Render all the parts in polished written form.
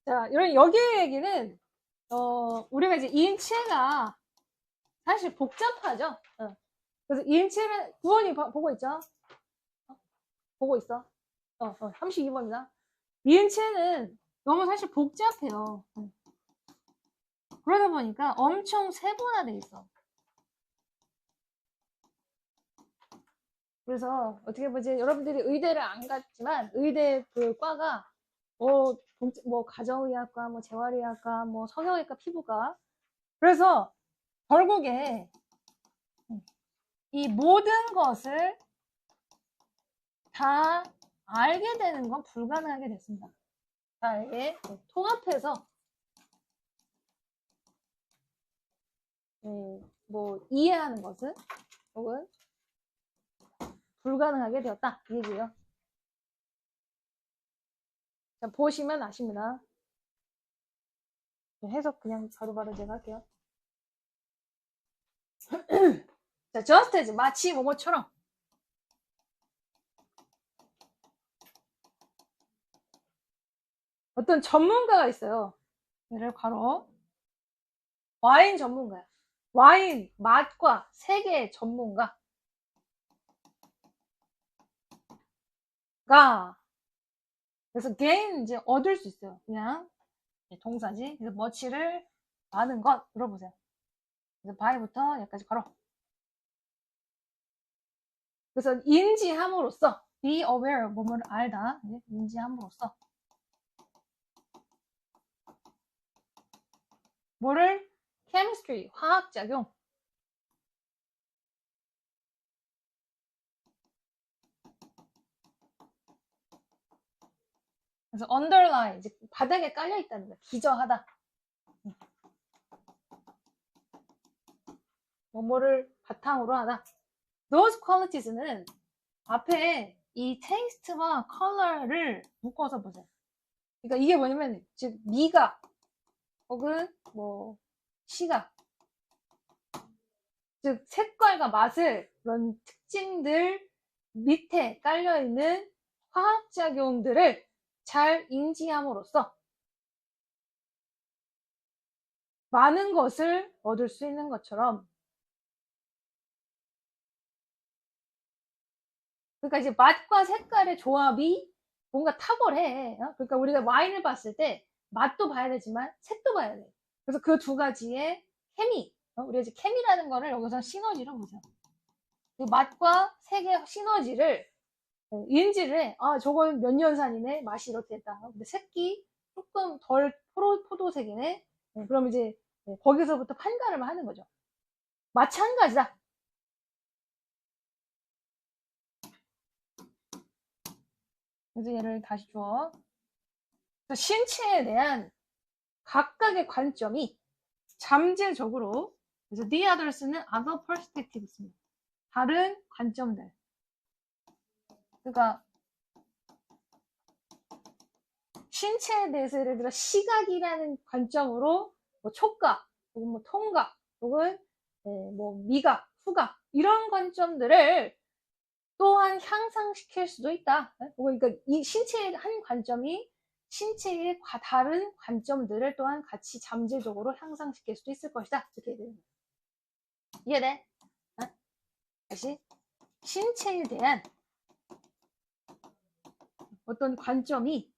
자, 이런 여기의 얘기는, 우리가 이제 이인체가 사실 복잡하죠. 그래서 이인체는 구원이 보고 있죠? 보고 있어. 32번입니다. 이인체는 너무 사실 복잡해요. 그러다 보니까 엄청 세분화돼 있어. 그래서 어떻게 보지? 여러분들이 의대를 안 갔지만 의대 그 과가 뭐 가정의학과, 뭐 재활의학과, 뭐 성형외과, 피부과. 그래서 결국에 이 모든 것을 다 알게 되는 건 불가능하게 됐습니다. 다 알게 통합해서 뭐 이해하는 것은 혹은 불가능하게 되었다 이 얘기예요. 자, 보시면 아십니다. 해석 그냥 바로바로 제가 할게요. 자, just as 마치 뭐뭐처럼 어떤 전문가가 있어요. 얘를 바로 와인 전문가야. 와인 맛과 세계 전문가가 그래서 gain 이제 얻을 수 있어요. 그냥 동사지. 그래서 much를 많은 것 들어보세요. 그래서 by부터 여기까지 걸어. 그래서 인지함으로써 be aware 뭐뭐를 알다. 인지함으로써 뭐를 chemistry 화학작용 그래서 underline 이제 바닥에 깔려 있다는 거야. 기저하다. 뭐뭐를 바탕으로 하다. Those qualities는 앞에 이 taste와 color를 묶어서 보세요. 그러니까 이게 뭐냐면 즉 미각 혹은 뭐 시각 즉 색깔과 맛을 그런 특징들 밑에 깔려있는 화학작용들을 잘 인지함으로써 많은 것을 얻을 수 있는 것처럼 그러니까 이제 맛과 색깔의 조합이 뭔가 탁월해. 그러니까 우리가 와인을 봤을 때 맛도 봐야 되지만 색도 봐야 돼. 그래서 그 두 가지의 케미, 우리가 이제 케미라는 거를 여기서 시너지로 보세요. 그 맛과 색의 시너지를 인지를 해. 아, 저건 몇 년산이네. 맛이 이렇게 됐다. 근데 색이 조금 덜 포도색이네. 그럼 이제 거기서부터 판가름을 하는 거죠. 마찬가지다. 그래서 얘를 다시 줘. 신체에 대한 각각의 관점이 잠재적으로 그래서 the others는 other perspectives입니다. 다른 관점들. 그러니까 신체에 대해서 예를 들어 시각이라는 관점으로 뭐 촉각 혹은 뭐 통각 혹은 뭐 미각, 후각 이런 관점들을 또한 향상시킬 수도 있다. 그러니까 이 신체의 한 관점이 신체의 다른 관점들을 또한 같이 잠재적으로 향상시킬 수도 있을 것이다. 이렇게 되는 거예요. 이해돼? 다시 신체에 대한 어떤 관점이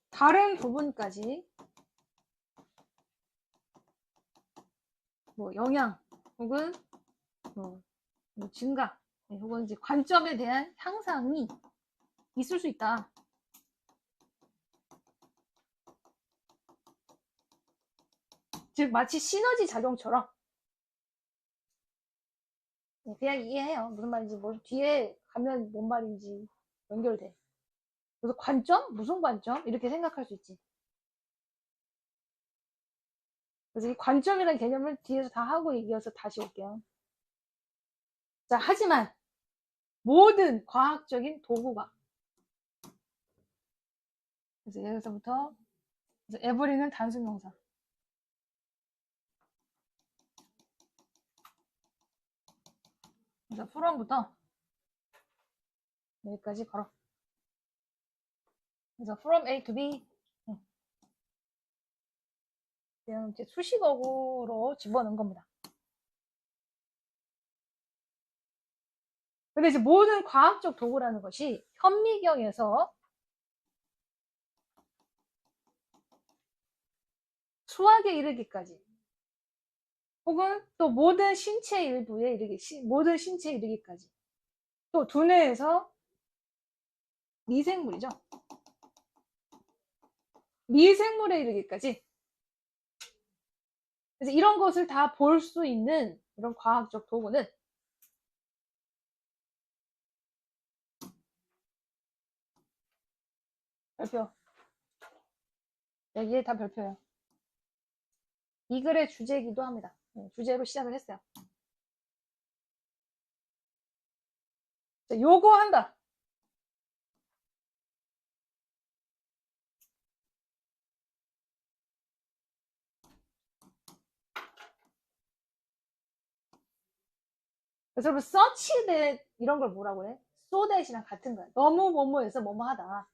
다른 부분까지 뭐 영향 혹은 뭐 증가 혹은 이제 관점에 대한 향상이 있을 수 있다. 즉 마치 시너지 작용처럼 그냥 이해해요. 무슨 말인지 뭐 뒤에 가면 뭔 말인지 연결돼. 그래서 관점? 무슨 관점? 이렇게 생각할 수 있지. 그래서 이 관점이라는 개념을 뒤에서 다 하고 이어서 다시 올게요. 자, 하지만 모든 과학적인 도구가 그래서 여기서부터 every는 단순 명사. 그래서 from부터 여기까지 걸어. 그래서 from A to B. 그냥 이제 수식어구로 집어넣은 겁니다. 근데 이제 모든 과학적 도구라는 것이 현미경에서 수학에 이르기까지, 혹은 또 모든 신체 일부에 모든 신체에 이르기까지, 또 두뇌에서 미생물이죠. 미생물에 이르기까지. 그래서 이런 것을 다 볼 수 있는 이런 과학적 도구는 별표. 여기에 다 별표예요. 이 글의 주제이기도 합니다. 주제로 시작을 했어요. 자, 요거 한다. 그래서 search that 이런 걸 뭐라고 해? so that이랑 같은 거야. 너무 뭐뭐해서 뭐뭐 하다.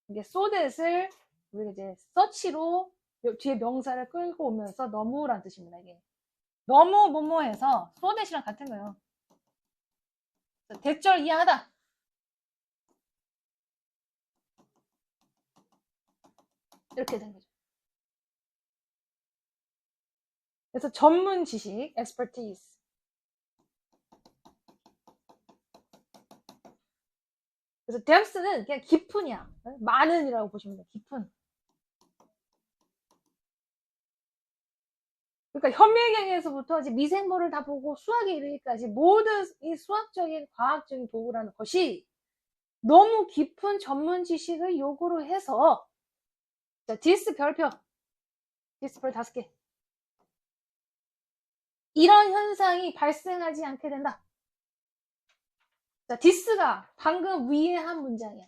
이게 so that을 우리가 이제 search로 뒤에 명사를 끌고 오면서 너무란 뜻입니다. 이게 너무 뭐뭐해서 so that이랑 같은 거예요. 대절 이해하다. 이렇게 된 거죠. 그래서 전문 지식, expertise. 그래서 depth는 그냥 깊은이야. 많은이라고 보시면 돼요. 깊은. 그러니까 현미경에서부터 이제 미생물을 다 보고 수학에 이르기까지 모든 이 수학적인 과학적인 도구라는 것이 너무 깊은 전문 지식을 요구로 해서, 자, 디스 별표, 디스 별 5개. 이런 현상이 발생하지 않게 된다. 자, 디스가 방금 위에 한 문장이야.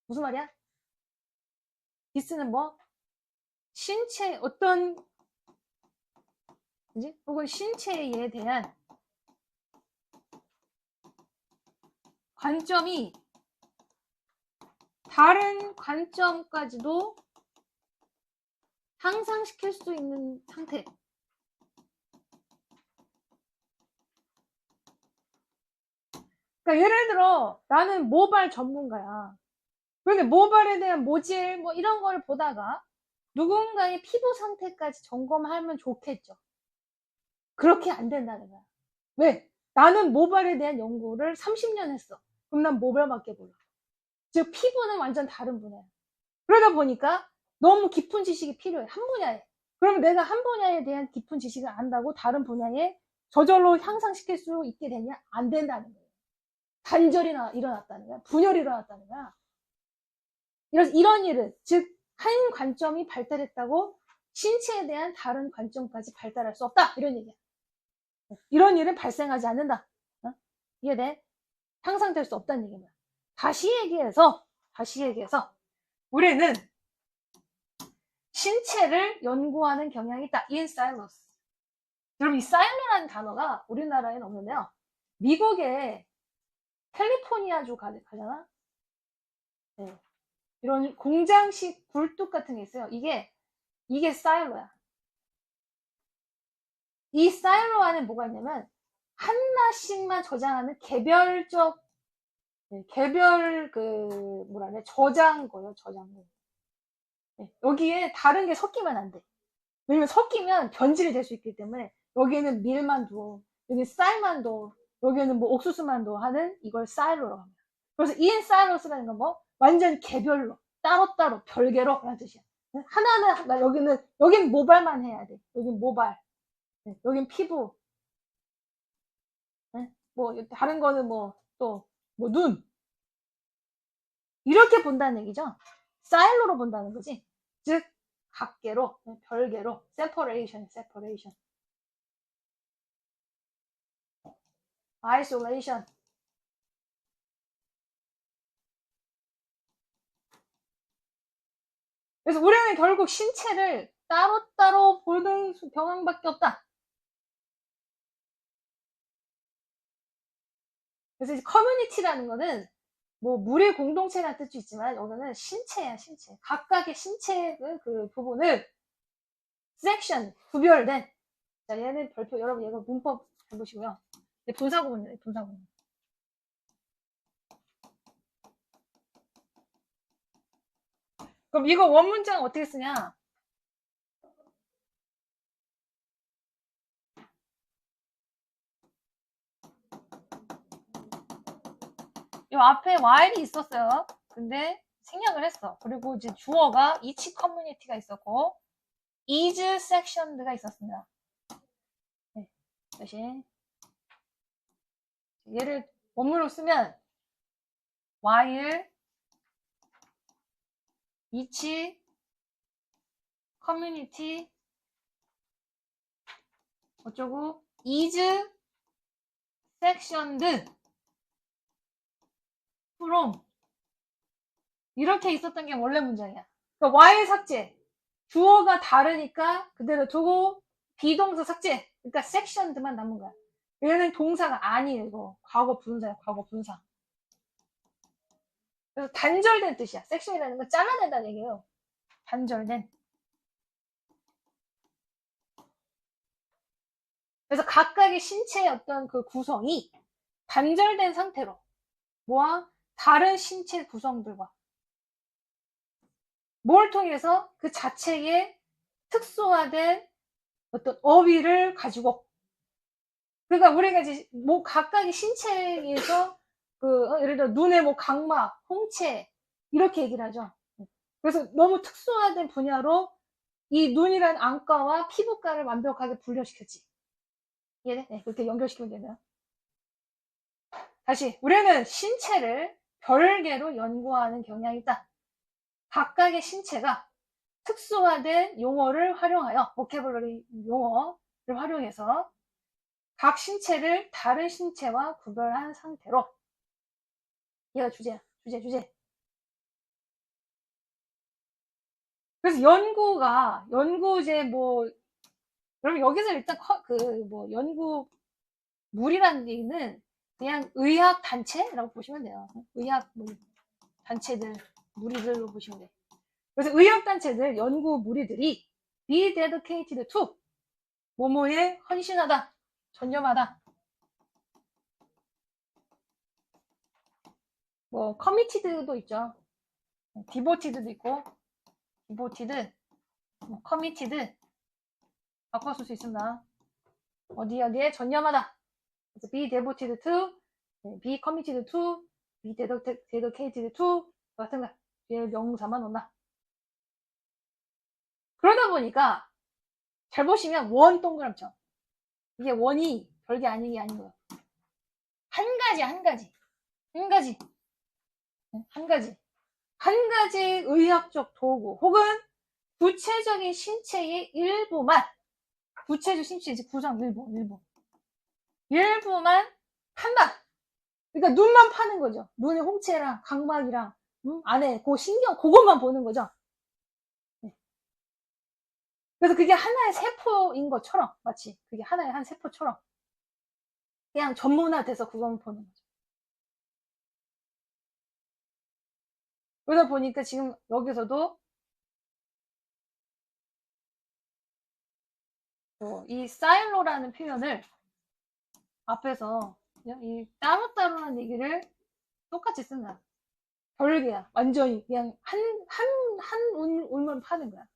무슨 말이야? 디스는 뭐? 신체, 어떤, 이제, 혹은 신체에 대한 관점이 다른 관점까지도 향상시킬 수 있는 상태. 그러니까 예를 들어 나는 모발 전문가야. 그런데 모발에 대한 모질 뭐 이런 걸 보다가 누군가의 피부 상태까지 점검하면 좋겠죠. 그렇게 안 된다는 거야. 왜? 나는 모발에 대한 연구를 30년 했어. 그럼 난 모발밖에 몰라. 즉 피부는 완전 다른 분야야. 그러다 보니까 너무 깊은 지식이 필요해. 한 분야에. 그러면 내가 한 분야에 대한 깊은 지식을 안다고 다른 분야에 저절로 향상시킬 수 있게 되냐? 안 된다는 거예요. 단절이 일어났다는 거야. 분열이 일어났다는 거야. 이런 일은, 즉, 한 관점이 발달했다고 신체에 대한 다른 관점까지 발달할 수 없다. 이런 얘기야. 이런 일은 발생하지 않는다. 이해돼? 향상될 수 없다는 얘기입니다. 다시 얘기해서, 우리는 신체를 연구하는 경향이 있다. in silos. 여러분, 이 사일로라는 단어가 우리나라에는 없는데요. 미국의 캘리포니아주 가잖아? 네. 이런 공장식 굴뚝 같은 게 있어요. 이게 사일로야. 이 사일로 안에 뭐가 있냐면, 하나씩만 저장하는 개별적, 개별, 저장고요, 저장고. 네. 여기에 다른 게 섞이면 안 돼. 왜냐면 섞이면 변질이 될 수 있기 때문에, 여기에는 밀만 둬, 여기 쌀만 둬, 여기에는 뭐 옥수수만 둬 하는 이걸 사일로라고 합니다. 그래서 인 사일로스라는 건 뭐? 완전 개별로, 따로따로, 별개로 그런 뜻이야. 하나는, 여기는 모발만 해야 돼. 여긴 모발. 여긴 피부. 뭐, 다른 거는 뭐, 또, 뭐, 눈. 이렇게 본다는 얘기죠. 사일로로 본다는 거지. 즉, 각개로, 별개로, separation. isolation. 그래서 우리는 결국 신체를 따로따로 보는 경향밖에 없다. 그래서 이제 커뮤니티라는 거는 뭐 물의 공동체라는 뜻도 있지만 여기는 신체야, 신체. 각각의 신체의 그 부분을 섹션, 구별된. 자, 얘는 별표, 여러분 얘가 문법 해보시고요. 분사구문이에요, 분사구문. 그럼 이거 원문장 어떻게 쓰냐? 이 앞에 while이 있었어요. 근데 생략을 했어. 그리고 이제 주어가 each community가 있었고 is sectioned가 있었습니다. 네, 대신 얘를 원문으로 쓰면 while each community 어쩌고 is sectioned from 이렇게 있었던 게 원래 문장이야. 그러니까 while 삭제, 주어가 다르니까 그대로 두고 비동사 삭제, 그러니까 sectioned만 남은 거야. 얘는 동사가 아니에요. 이거 과거 분사야, 과거 분사. 그래서 단절된 뜻이야. 섹션이라는 건 잘라낸다는 얘기예요. 단절된. 그래서 각각의 신체의 어떤 그 구성이 단절된 상태로 뭐와 다른 신체 구성들과 뭘 통해서 그 자체의 특수화된 어떤 어휘를 가지고 그러니까 우리가 이제 뭐 각각의 신체에서 그 예를 들어 눈의 뭐 각막, 홍채 이렇게 얘기를 하죠. 그래서 너무 특수화된 분야로 이 눈이란 안과와 피부과를 완벽하게 분류시켰지. 이해돼? 네, 그렇게 연결시키면 되나요? 다시 우리는 신체를 별개로 연구하는 경향이 있다. 각각의 신체가 특수화된 용어를 활용하여 보캐블러리 용어를 활용해서 각 신체를 다른 신체와 구별한 상태로 얘가 주제야. 주제. 그래서 연구제 뭐 그럼 여기서 일단 뭐 연구물이라는 얘기는 그냥 의학 단체라고 보시면 돼요. 의학 단체들 무리들로 보시면 돼. 그래서 의학 단체들 연구 무리들이 be dedicated to 뭐뭐에 헌신하다, 전념하다. 뭐 committed도 있죠. devoted도 있고 devoted, 뭐 committed 바꿔 쓸 수 있습니다. 어디에 전념하다. 그래서 be devoted to, be committed to, be dedicated to 같은 거 뒤에 명사만 온다. 그러다 보니까 잘 보시면 원 동그라미죠. 이게 원이 별게 아닌 게 아닌 거예요. 한 가지 의학적 도구 혹은 구체적인 신체의 일부만 구체적 신체 이제 구성 일부만 판다. 그러니까 눈만 파는 거죠. 눈의 홍채랑 각막이랑 안에 그 신경 그것만 보는 거죠. 네. 그래서 그게 하나의 세포인 것처럼 마치 그게 하나의 한 세포처럼 그냥 전문화돼서 그것만 보는 거죠. 그러다 보니까 지금 여기서도 이 사일로라는 표현을 앞에서 이 따로따로라는 얘기를 똑같이 쓴다. 별개야. 완전히 그냥 한 운만 파는 거야.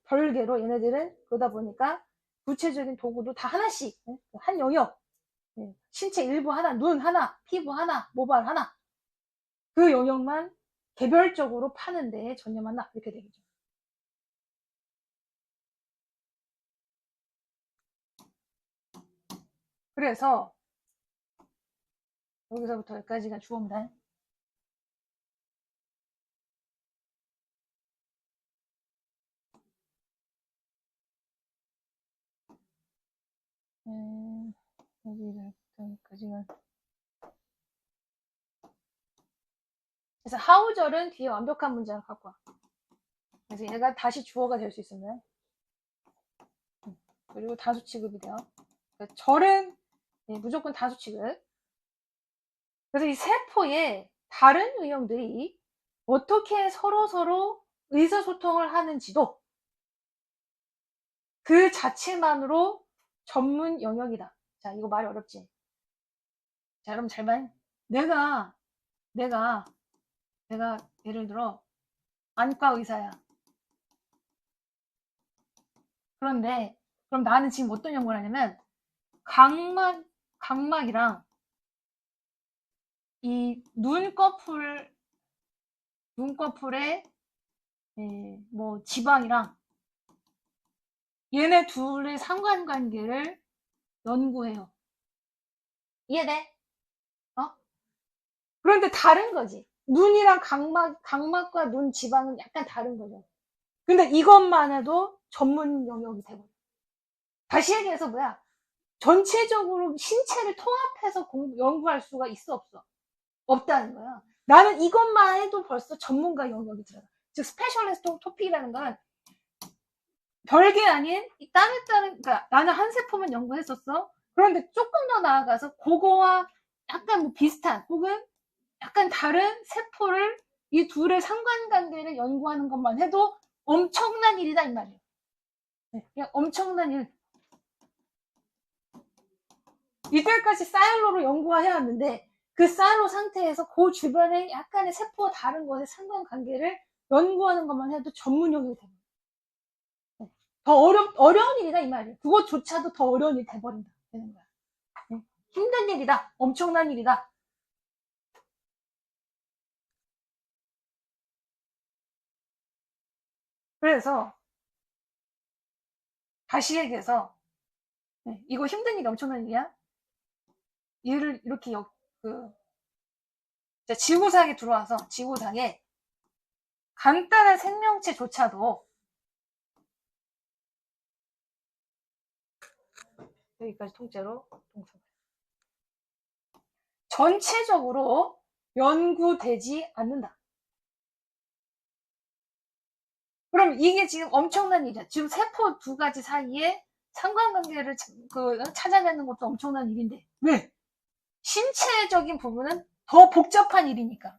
별개로 얘네들은 그러다 보니까 구체적인 도구도 다 하나씩 한 영역 신체 일부 하나, 눈 하나, 피부 하나, 모발 하나 그 영역만 개별적으로 파는 데에 전념한다 이렇게 되겠죠. 그래서 여기서부터 여기까지가 주어입니다. 여기까지가 그래서 하우절은 뒤에 완벽한 문장을 갖고 와. 그래서 얘가 다시 주어가 될 수 있습니다. 그리고 단수 취급이 돼요. 절은 무조건 단수 취급. 그래서 이 세포에 다른 유형들이 어떻게 서로서로 의사소통을 하는지도 그 자체만으로 전문 영역이다. 자, 이거 말이 어렵지? 자, 여러분 잘 봐. 내가 예를 들어 안과 의사야. 그런데 그럼 나는 지금 어떤 연구를 하냐면 각막이랑 이 눈꺼풀의 뭐 지방이랑 얘네 둘의 상관관계를 연구해요. 이해돼? 어? 그런데 다른 거지. 눈이랑 각막과 눈 지방은 약간 다른 거죠. 근데 이것만 해도 전문 영역이 되고. 다시 얘기해서 뭐야? 전체적으로 신체를 통합해서 연구할 수가 있어, 없어? 없다는 거야. 나는 이것만 해도 벌써 전문가 영역이 들어가. 즉, 스페셜리스트 토픽이라는 건 별게 아닌 그러니까 나는 한 세포만 연구했었어. 그런데 조금 더 나아가서 그거와 약간 뭐 비슷한 혹은 약간 다른 세포를 이 둘의 상관관계를 연구하는 것만 해도 엄청난 일이다 이 말이에요. 그냥 엄청난 일. 이때까지 사일로로 연구해야 하는데 그 사일로 상태에서 그 주변에 약간의 세포와 다른 것의 상관관계를 연구하는 것만 해도 전문 영역이 됩니다. 더 어려운 일이다 이 말이에요. 그것조차도 더 어려운 일이 돼버린다 되는 거야. 힘든 일이다. 엄청난 일이다. 그래서 다시 얘기해서 이거 힘든 일이 엄청난 일이야. 얘를 이렇게 지구상에 들어와서 지구상에 간단한 생명체조차도 여기까지 통째로 전체적으로 연구되지 않는다. 그럼 이게 지금 엄청난 일이야. 지금 세포 두 가지 사이에 상관관계를 찾아내는 것도 엄청난 일인데 왜? 신체적인 부분은 더 복잡한 일이니까.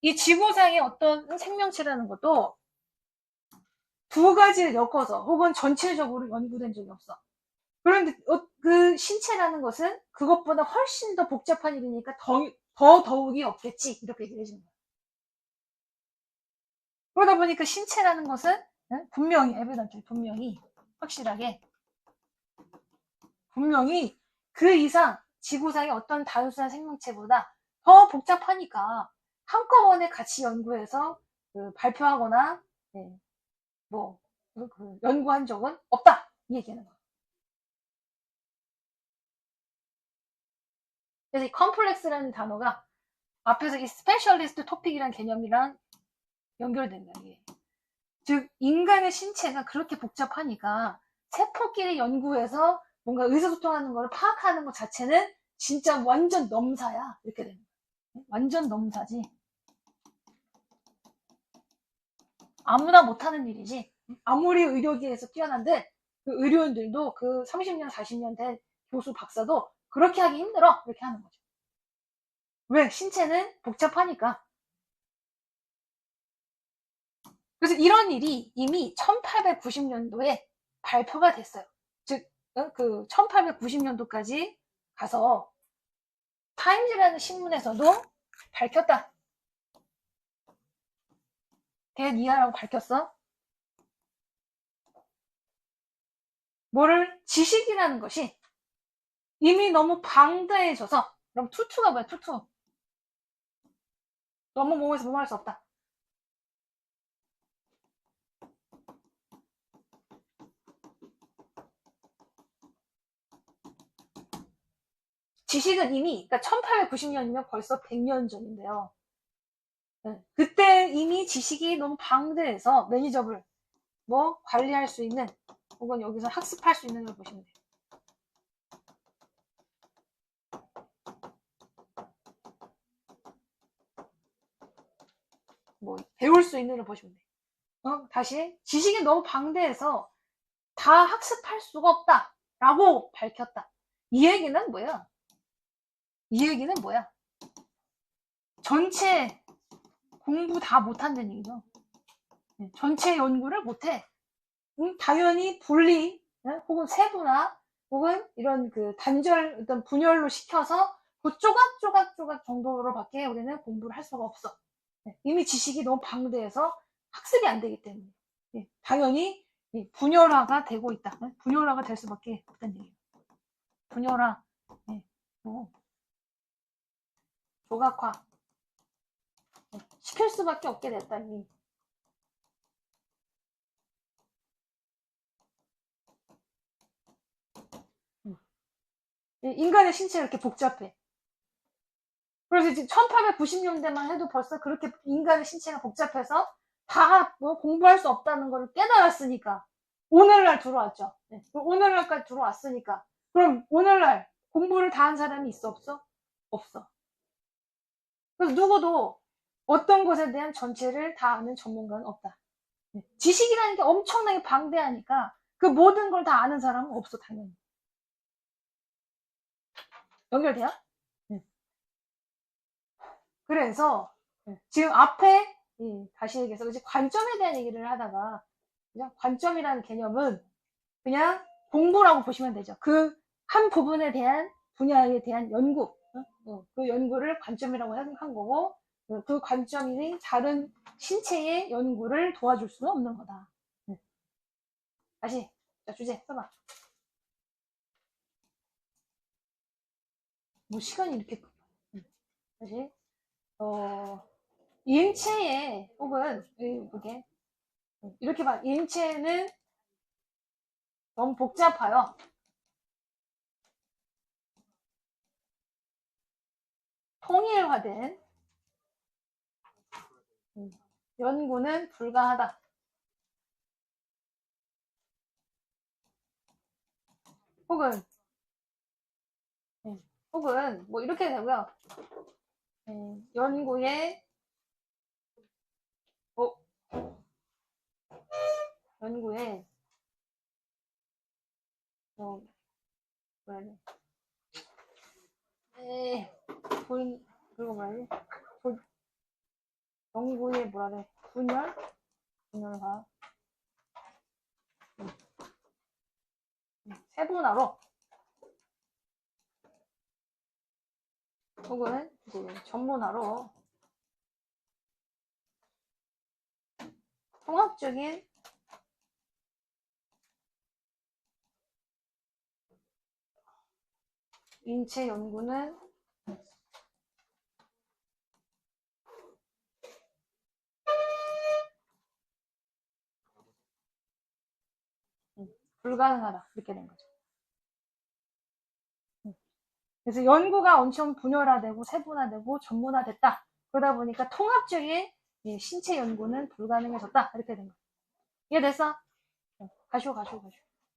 이 지구상의 어떤 생명체라는 것도 두 가지를 엮어서 혹은 전체적으로 연구된 적이 없어. 그런데 그 신체라는 것은 그것보다 훨씬 더 복잡한 일이니까 더욱이 없겠지 이렇게 얘기를 해주는 거야. 그러다 보니까 신체라는 것은 분명히 분명히 확실하게 분명히 그 이상 지구상의 어떤 단순한 생명체보다 더 복잡하니까 한꺼번에 같이 연구해서 발표하거나 뭐 연구한 적은 없다 이 얘기하는 거야. 그래서 이 컴플렉스라는 단어가 앞에서 이 스페셜리스트 토픽이라는 개념이랑 연결된다 이게. 즉 인간의 신체가 그렇게 복잡하니까 세포끼리 연구해서 뭔가 의사소통하는 걸 파악하는 것 자체는 진짜 완전 넘사야 이렇게 되는 거야. 완전 넘사지. 아무나 못하는 일이지. 아무리 의료계에서 뛰어난데 그 의료인들도 그 30년 40년 된 교수 박사도 그렇게 하기 힘들어 이렇게 하는 거죠. 왜? 신체는 복잡하니까. 그래서 이런 일이 이미 1890년도에 발표가 됐어요. 즉, 그 1890년도까지 가서 타임즈라는 신문에서도 밝혔다. 대니아라고 밝혔어. 뭐를? 지식이라는 것이 이미 너무 방대해져서 그럼 투투가 뭐야? 투투. 너무 몸에서 몸할 수 없다. 지식은 이미 그러니까 1890년이면 벌써 100년 전인데요. 그때 이미 지식이 너무 방대해서 매니저블 뭐 관리할 수 있는 혹은 여기서 학습할 수 있는 걸 보시면 돼요. 뭐 배울 수 있는 걸 보시면 돼요. 다시 지식이 너무 방대해서 다 학습할 수가 없다라고 밝혔다. 이 얘기는 뭐야? 전체 공부 다 못한다는 얘기죠. 전체 연구를 못해. 당연히 분리, 혹은 세분화, 혹은 이런 그 단절, 어떤 분열로 시켜서 그 조각 정도로밖에 우리는 공부를 할 수가 없어. 이미 지식이 너무 방대해서 학습이 안 되기 때문에. 당연히 분열화가 되고 있다. 분열화가 될 수밖에 없다는 얘기예요. 분열화, 조각화 시킬 수밖에 없게 됐다니. 인간의 신체가 이렇게 복잡해. 그래서 지금 1890년대만 해도 벌써 그렇게 인간의 신체가 복잡해서 다 공부할 수 없다는 걸 깨달았으니까 오늘날 들어왔죠. 오늘날까지 들어왔으니까 그럼 오늘날 공부를 다 한 사람이 있어 없어? 없어. 그래서 누구도 어떤 것에 대한 전체를 다 아는 전문가는 없다. 지식이라는 게 엄청나게 방대하니까 그 모든 걸 다 아는 사람은 없어, 당연히. 연결돼요? 그래서 지금 앞에 다시 얘기해서 그치? 관점에 대한 얘기를 하다가 그냥 관점이라는 개념은 그냥 공부라고 보시면 되죠. 그 한 부분에 대한 분야에 대한 연구, 그 연구를 관점이라고 한 거고 그 관점이 다른 신체의 연구를 도와줄 수는 없는 거다. 다시 자, 주제 써봐. 뭐 시간이 이렇게 다시 인체에 혹은 이게 이렇게 봐. 인체는 너무 복잡해요. 통일화된 연구는 불가하다. 혹은 혹은 뭐 이렇게 되고요. 연구에 연구에 뭐라 해? 그리고 뭐라 해? 연구에 뭐라 해? 분열화 세분화로 혹은 이제 전문화로 통합적인 인체 연구는 불가능하다. 이렇게 된 거죠. 그래서 연구가 엄청 분열화되고 세분화되고 전문화됐다. 그러다 보니까 통합적인 신체 연구는 불가능해졌다. 이렇게 된 거예요. 이해됐어? 가시오.